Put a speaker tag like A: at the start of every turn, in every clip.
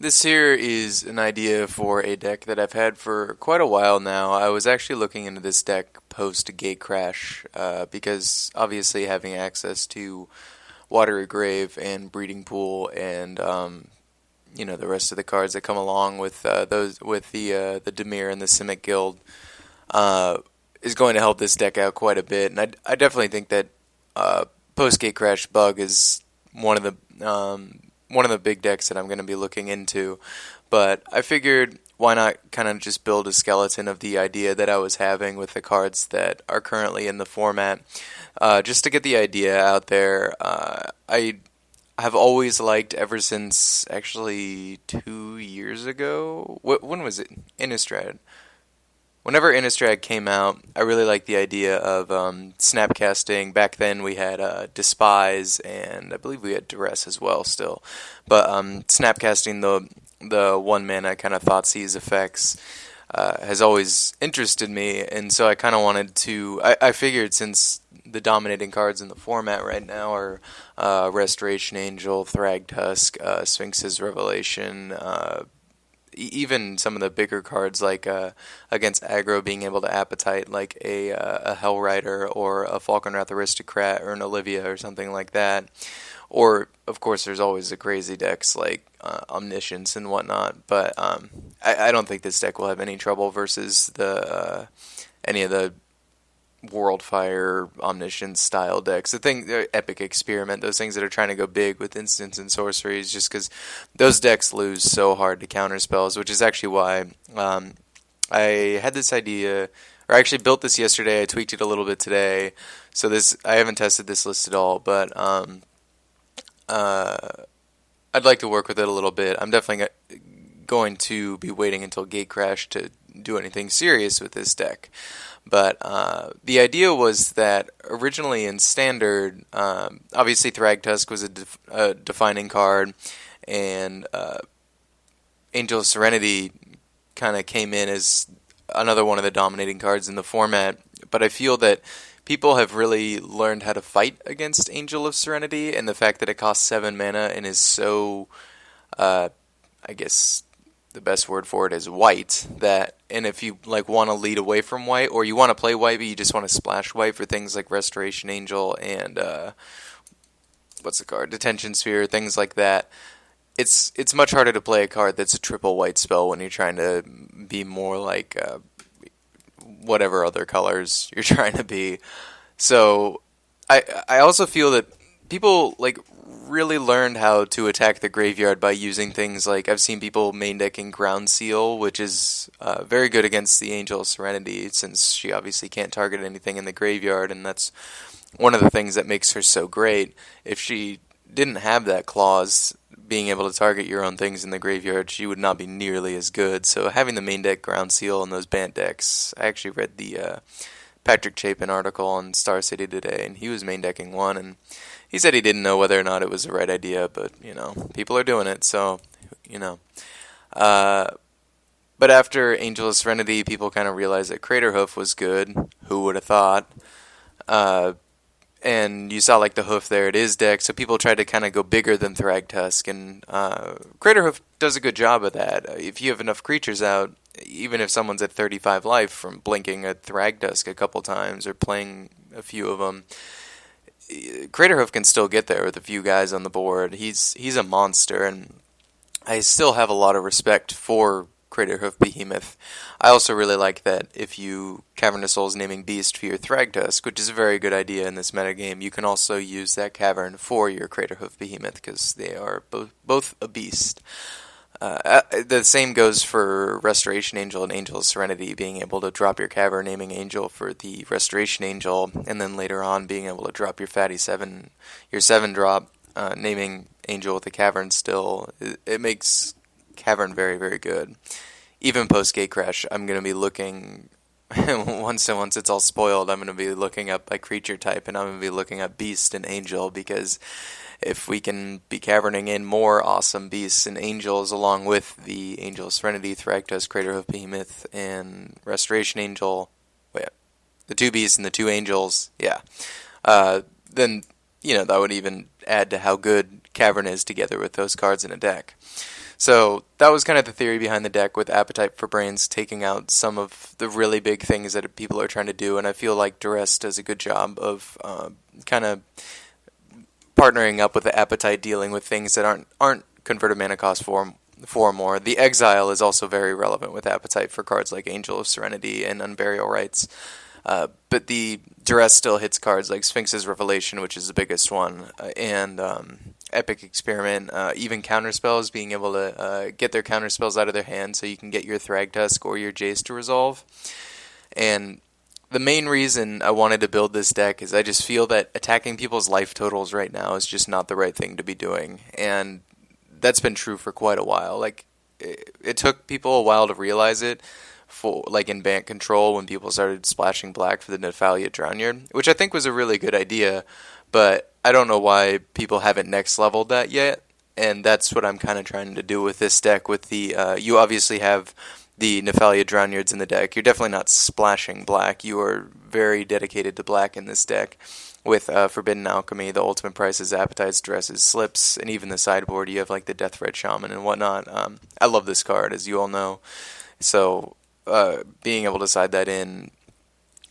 A: This here is an idea for a deck that I've had for quite a while now. I was actually looking into this deck post Gate Crash because obviously having access to Watery Grave and Breeding Pool and the rest of the cards that come along with those with the Dimir and the Simic Guild uh, is going to help this deck out quite a bit. And I definitely think that post Gate Crash Bug is one of the big decks that I'm going to be looking into. But I figured why not kind of just build a skeleton of the idea that I was having with the cards that are currently in the format, just to get the idea out there. I have always liked, ever since actually 2 years ago. When was it? Innistrad. Whenever Innistrad came out, I really liked the idea of snapcasting. Back then we had Despise, and I believe we had Duress as well still. But snapcasting the one mana kind of Thoughtseize effects has always interested me, and so I kind of wanted to. I figured since the dominating cards in the format right now are Restoration Angel, Thragtusk, Sphinx's Revelation. Even some of the bigger cards like against aggro being able to appetite like a Hellrider or a Falconwrath Aristocrat or an Olivia or something like that. Or, of course, there's always the crazy decks like Omniscience and whatnot. But I don't think this deck will have any trouble versus the any of the Worldfire, Omniscience style decks. The Epic Experiment, those things that are trying to go big with instants and sorceries, just because those decks lose so hard to counter spells, which is actually why I had this idea, or I actually built this yesterday. I tweaked it a little bit today, so I haven't tested this list at all, but I'd like to work with it a little bit. I'm definitely going to be waiting until Gate Crash to do anything serious with this deck. But the idea was that originally in Standard, obviously Thragtusk was a defining card, and Angel of Serenity kind of came in as another one of the dominating cards in the format. But I feel that people have really learned how to fight against Angel of Serenity, and the fact that it costs 7 mana and is so, I guess the best word for it is white, and if you want to lead away from white, or you want to play white but you just want to splash white for things like Restoration Angel and what's the card, Detention Sphere, things like that, it's much harder to play a card that's a triple white spell when you're trying to be more like whatever other colors you're trying to be. So I also feel that people really learned how to attack the graveyard by using things like, I've seen people main decking Ground Seal, which is very good against the Angel of Serenity, since she obviously can't target anything in the graveyard, and that's one of the things that makes her so great. If she didn't have that clause, being able to target your own things in the graveyard, she would not be nearly as good. So having the main deck Ground Seal and those Bant decks, I actually read the Patrick Chapin article on Star City today, and he was main decking one, and he said he didn't know whether or not it was the right idea, but, people are doing it, so, But after Angel of Serenity, people kind of realized that Craterhoof was good. Who would have thought? And you saw, the Hoof There It Is deck, so people tried to kind of go bigger than Thragtusk, and Craterhoof does a good job of that. If you have enough creatures out, even if someone's at 35 life from blinking a Thragtusk a couple times or playing a few of them, Craterhoof can still get there with a few guys on the board. He's a monster, and I still have a lot of respect for Craterhoof Behemoth. I also really like that if you Cavern of Souls naming Beast for your Thragtusk, which is a very good idea in this metagame, you can also use that cavern for your Craterhoof Behemoth, because they are both a beast. The same goes for Restoration Angel and Angel of Serenity, being able to drop your Cavern naming Angel for the Restoration Angel, and then later on being able to drop your Fatty 7, your 7 drop, naming Angel with the Cavern still. It makes Cavern very, very good. Even post Gate Crash, I'm going to be looking, once it's all spoiled, I'm going to be looking up by creature type, and I'm going to be looking up Beast and Angel, because if we can be caverning in more awesome beasts and angels along with the Angel of Serenity, Thragtusk, Craterhoof Behemoth, and Restoration Angel, the 2 beasts and the 2 angels, then, that would even add to how good Cavern is together with those cards in a deck. So that was kind of the theory behind the deck, with Appetite for Brains taking out some of the really big things that people are trying to do, and I feel like Duress does a good job of kind of partnering up with the Appetite, dealing with things that aren't converted mana cost four or more. The Exile is also very relevant with Appetite for cards like Angel of Serenity and Unburial Rites. But the Duress still hits cards like Sphinx's Revelation, which is the biggest one, and Epic Experiment, even counterspells, being able to get their counterspells out of their hand so you can get your Thragtusk or your Jace to resolve. And the main reason I wanted to build this deck is I just feel that attacking people's life totals right now is just not the right thing to be doing. And that's been true for quite a while. Like, it took people a while to realize it, for like in Bant Control, when people started splashing black for the Nephalia Drownyard, which I think was a really good idea, but I don't know why people haven't next leveled that yet. And that's what I'm kind of trying to do with this deck. With the you obviously have the Nephalia Drownyards in the deck. You're definitely not splashing black. You are very dedicated to black in this deck. With Forbidden Alchemy, the Ultimate Prices, Appetites, Dresses, Slips, and even the sideboard, you have like the Death Red Shaman and whatnot. I love this card, as you all know. So being able to side that in,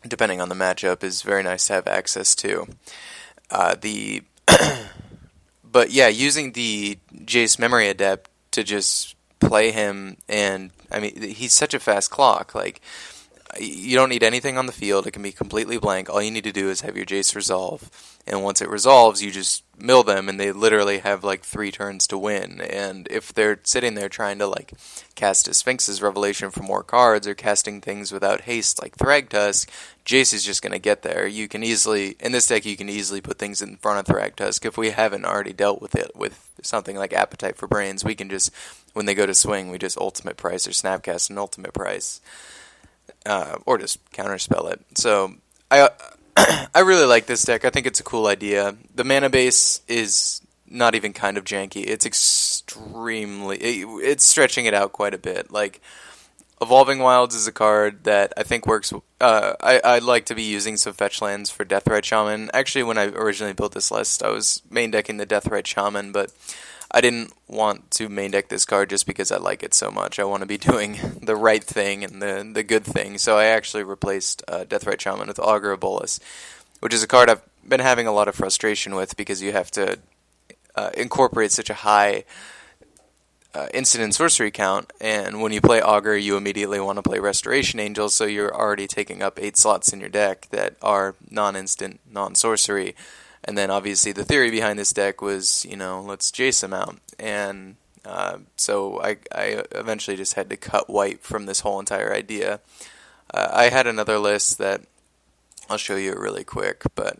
A: depending on the matchup, is very nice to have access to. But yeah, using the Jace Memory Adept to just play him, and I mean, he's such a fast clock. Like, you don't need anything on the field. It can be completely blank. All you need to do is have your Jace resolve. And once it resolves, you just mill them, and they literally have like 3 turns to win. And if they're sitting there trying to like cast a Sphinx's Revelation for more cards, or casting things without haste like Thragtusk, Jace is just going to get there. You can easily, in this deck, you can easily put things in front of Thragtusk. If we haven't already dealt with it with something like Appetite for Brains, we can just, when they go to swing, we just Ultimate Price or Snapcast an Ultimate Price. Or just counterspell it. So I really like this deck. I think it's a cool idea. The mana base is not even kind of janky. It's it's stretching it out quite a bit. Like, Evolving Wilds is a card that I think works. I'd like to be using some fetch lands for Deathrite Shaman. Actually, when I originally built this list, I was main decking the Deathrite Shaman, but I didn't want to main deck this card just because I like it so much. I want to be doing the right thing and the good thing. So I actually replaced Deathrite Shaman with Augur of Bolas, which is a card I've been having a lot of frustration with, because you have to incorporate such a high instant and sorcery count, and when you play Augur, you immediately want to play Restoration Angel, so you're already taking up 8 slots in your deck that are non-instant, non-sorcery. And then obviously the theory behind this deck was, let's Jace him out. And so I eventually just had to cut white from this whole entire idea. I had another list that I'll show you really quick, but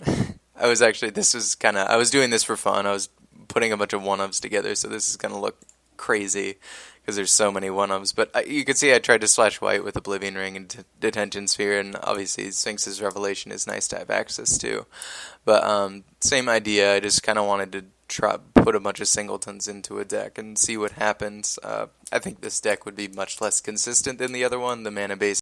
A: I was doing this for fun. I was putting a bunch of one-ofs together, so this is going to look crazy because there's so many one-ofs. But you can see I tried to splash white with Oblivion Ring and Detention Sphere, and obviously Sphinx's Revelation is nice to have access to. But same idea. I just kind of wanted to put a bunch of singletons into a deck and see what happens. I think this deck would be much less consistent than the other one. The mana base